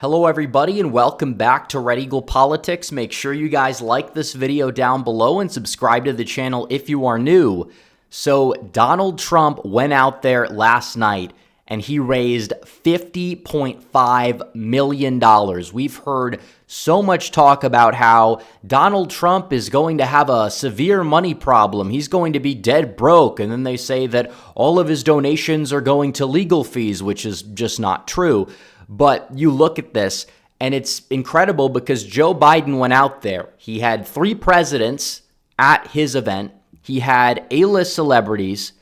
Hello everybody and welcome back to Red Eagle Politics. Make sure you guys like this video down below and subscribe to the channel if you are new. So Donald Trump went out there last night and he raised $50.5 million. We've heard so much talk about how Donald Trump is going to have a severe money problem. He's going to be dead broke. And then they say that all of his donations are going to legal fees, which is just not true. But you look at this, and it's incredible because Joe Biden went out there. He had 3 presidents at his event. He had A-list celebrities,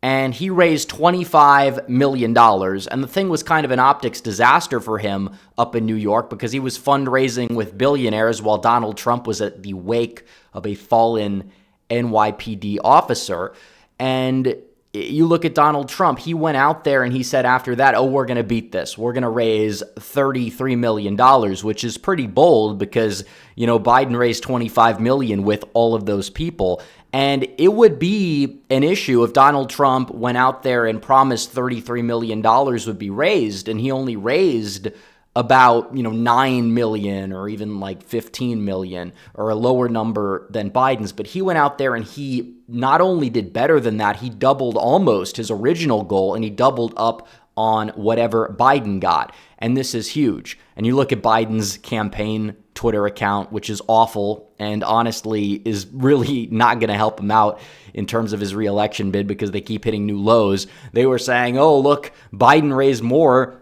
and he raised $25 million. And the thing was kind of an optics disaster for him up in New York because he was fundraising with billionaires while Donald Trump was at the wake of a fallen NYPD officer. And you look at Donald Trump, he went out there and he said after that, oh, we're going to beat this. We're going to raise $33 million, which is pretty bold because, you know, Biden raised $25 million with all of those people. And it would be an issue if Donald Trump went out there and promised $33 million would be raised, and he only raised about, 9 million or even like 15 million or a lower number than Biden's. But he went out there and he not only did better than that, he doubled almost his original goal and he doubled up on whatever Biden got. And this is huge. And you look at Biden's campaign Twitter account, which is awful and honestly is really not going to help him out in terms of his reelection bid because they keep hitting new lows. They were saying, oh, look, Biden raised more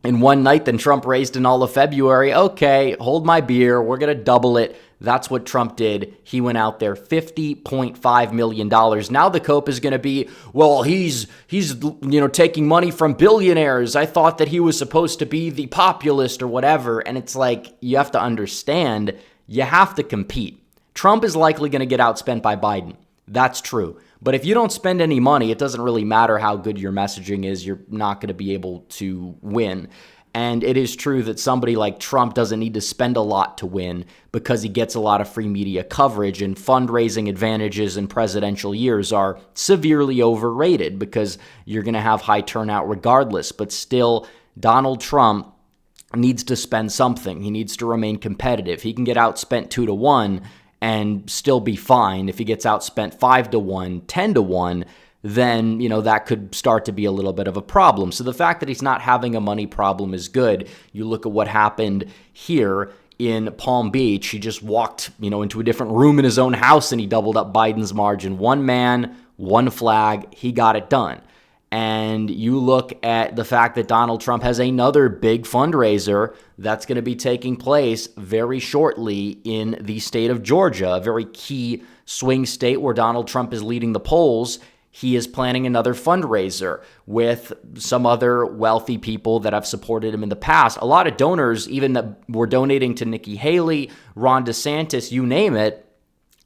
in one night than Trump raised in all of February. Okay, hold my beer. We're going to double it. That's what Trump did. He went out there, $50.5 million. Now the cope is going to be, well, he's taking money from billionaires. I thought that he was supposed to be the populist or whatever. And it's like, you have to understand, you have to compete. Trump is likely going to get outspent by Biden. That's true. But if you don't spend any money, it doesn't really matter how good your messaging is. You're not going to be able to win. And it is true that somebody like Trump doesn't need to spend a lot to win because he gets a lot of free media coverage, and fundraising advantages in presidential years are severely overrated because you're going to have high turnout regardless. But still, Donald Trump needs to spend something. He needs to remain competitive. He can get outspent 2-1 and still be fine. If he gets outspent 5-1, 10-1, then, that could start to be a little bit of a problem. So the fact that he's not having a money problem is good. You look at what happened here in Palm Beach. He just walked, into a different room in his own house and he doubled up Biden's margin. One man, one flag, he got it done. And you look at the fact that Donald Trump has another big fundraiser that's going to be taking place very shortly in the state of Georgia, a very key swing state where Donald Trump is leading the polls. He is planning another fundraiser with some other wealthy people that have supported him in the past. A lot of donors, even that were donating to Nikki Haley, Ron DeSantis, you name it,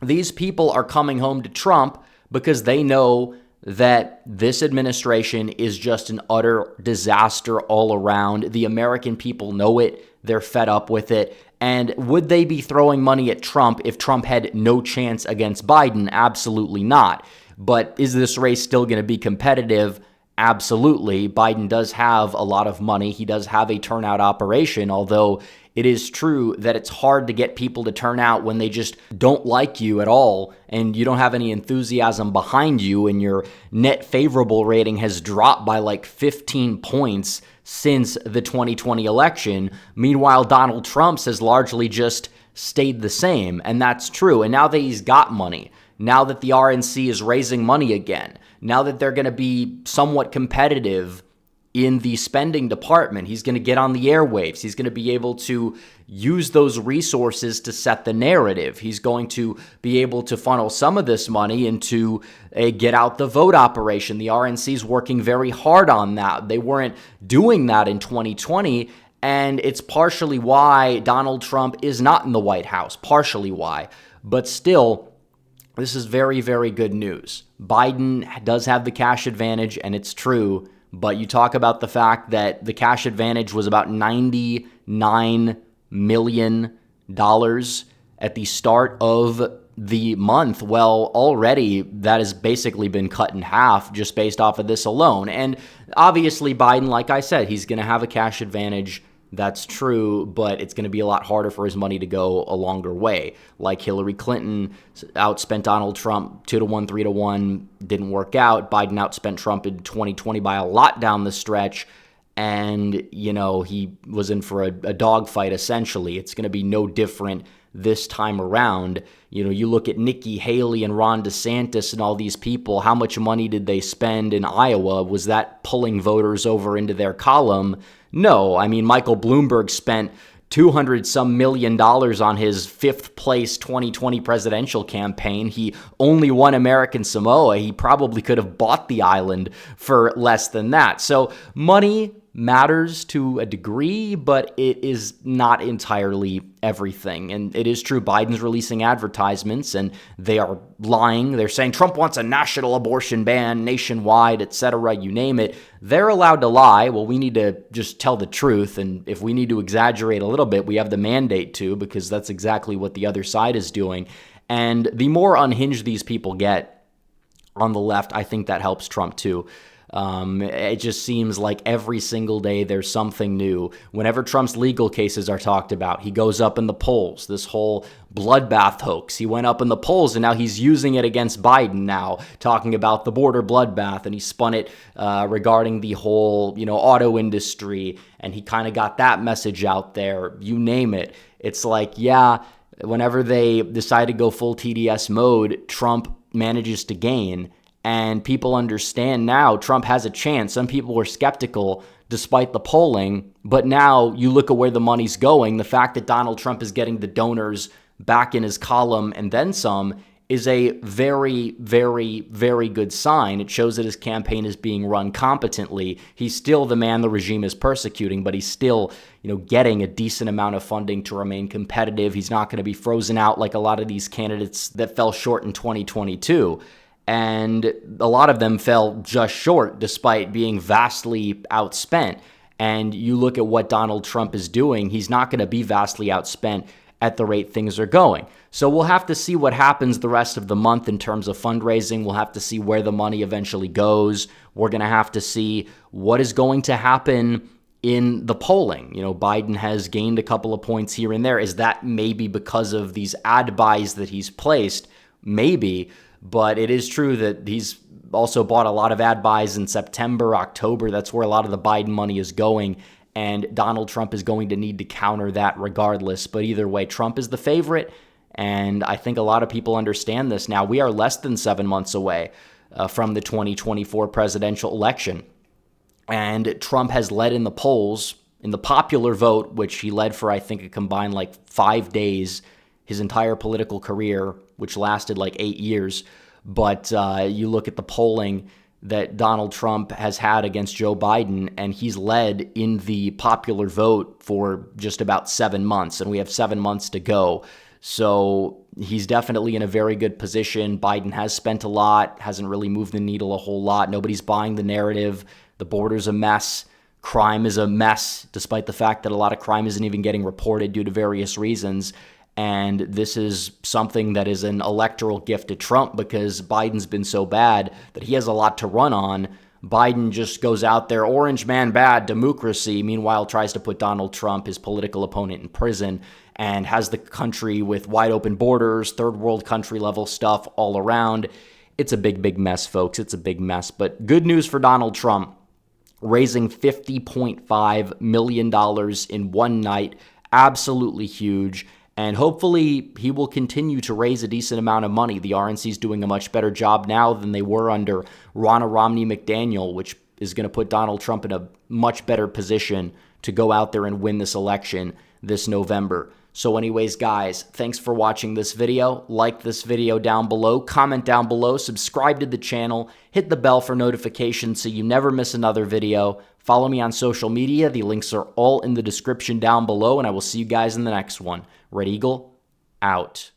these people are coming home to Trump because they know that this administration is just an utter disaster all around. The American people know it. They're fed up with it. And would they be throwing money at Trump if Trump had no chance against Biden? Absolutely not. But is this race still going to be competitive? Absolutely. Biden does have a lot of money. He does have a turnout operation, although it is true that it's hard to get people to turn out when they just don't like you at all and you don't have any enthusiasm behind you, and your net favorable rating has dropped by like 15 points since the 2020 election. Meanwhile, Donald Trump's has largely just stayed the same, and that's true. And now that he's got money, now that the RNC is raising money again, now that they're going to be somewhat competitive in the spending department, he's going to get on the airwaves. He's going to be able to use those resources to set the narrative. He's going to be able to funnel some of this money into a get out the vote operation. The RNC is working very hard on that. They weren't doing that in 2020, and it's partially why Donald Trump is not in the White House, partially why. But still, this is very, very good news. Biden does have the cash advantage, and it's true. But you talk about the fact that the cash advantage was about $99 million at the start of the month. Well, already that has basically been cut in half just based off of this alone. And obviously Biden, like I said, he's going to have a cash advantage That's true, but it's going to be a lot harder for his money to go a longer way. Like Hillary Clinton outspent Donald Trump 2-1, 3-1, didn't work out. Biden outspent Trump in 2020 by a lot down the stretch. And, he was in for a dogfight, essentially. It's going to be no different this time around. You look at Nikki Haley and Ron DeSantis and all these people. How much money did they spend in Iowa? Was that pulling voters over into their column? No. I mean, Michael Bloomberg spent $200-some million on his fifth place 2020 presidential campaign. He only won American Samoa. He probably could have bought the island for less than that. So money matters to a degree, but it is not entirely everything. And it is true, Biden's releasing advertisements and they are lying. They're saying Trump wants a national abortion ban nationwide, etc., you name it. They're allowed to lie. Well, we need to just tell the truth. And if we need to exaggerate a little bit, we have the mandate to, because that's exactly what the other side is doing. And the more unhinged these people get on the left, I think that helps Trump too. It just seems like every single day there's something new. Whenever Trump's legal cases are talked about, he goes up in the polls. This whole bloodbath hoax, he went up in the polls and now he's using it against Biden now, talking about the border bloodbath, and he spun it regarding the whole, auto industry, and he kind of got that message out there. You name it. It's like, yeah, whenever they decide to go full TDS mode, Trump manages to gain. And people understand now Trump has a chance. Some people were skeptical despite the polling, but now you look at where the money's going. The fact that Donald Trump is getting the donors back in his column and then some is a very, very, very good sign. It shows that his campaign is being run competently. He's still the man the regime is persecuting, but he's still, getting a decent amount of funding to remain competitive. He's not going to be frozen out like a lot of these candidates that fell short in 2022. And a lot of them fell just short despite being vastly outspent. And you look at what Donald Trump is doing, he's not going to be vastly outspent at the rate things are going. So we'll have to see what happens the rest of the month in terms of fundraising. We'll have to see where the money eventually goes. We're going to have to see what is going to happen in the polling. Biden has gained a couple of points here and there. Is that maybe because of these ad buys that he's placed? Maybe. But it is true that he's also bought a lot of ad buys in September, October. That's where a lot of the Biden money is going. And Donald Trump is going to need to counter that regardless. But either way, Trump is the favorite. And I think a lot of people understand this now. We are less than 7 months away from the 2024 presidential election. And Trump has led in the polls, in the popular vote, which he led for, I think, a combined 5 days, his entire political career, which lasted 8 years. But you look at the polling that Donald Trump has had against Joe Biden, and he's led in the popular vote for just about 7 months, and we have 7 months to go. So he's definitely in a very good position. Biden has spent a lot, hasn't really moved the needle a whole lot. Nobody's buying the narrative. The border's a mess. Crime is a mess, despite the fact that a lot of crime isn't even getting reported due to various reasons. And this is something that is an electoral gift to Trump because Biden's been so bad that he has a lot to run on. Biden just goes out there, orange man bad, democracy, meanwhile tries to put Donald Trump, his political opponent, in prison and has the country with wide open borders, third world country level stuff all around. It's a big, big mess, folks. It's a big mess. But good news for Donald Trump, raising $50.5 million in one night. Absolutely huge. And hopefully he will continue to raise a decent amount of money. The RNC is doing a much better job now than they were under Ronna Romney McDaniel, which is going to put Donald Trump in a much better position to go out there and win this election this November. So anyways, guys, thanks for watching this video. Like this video down below, comment down below, subscribe to the channel, hit the bell for notifications so you never miss another video. Follow me on social media. The links are all in the description down below, and I will see you guys in the next one. Red Eagle, out.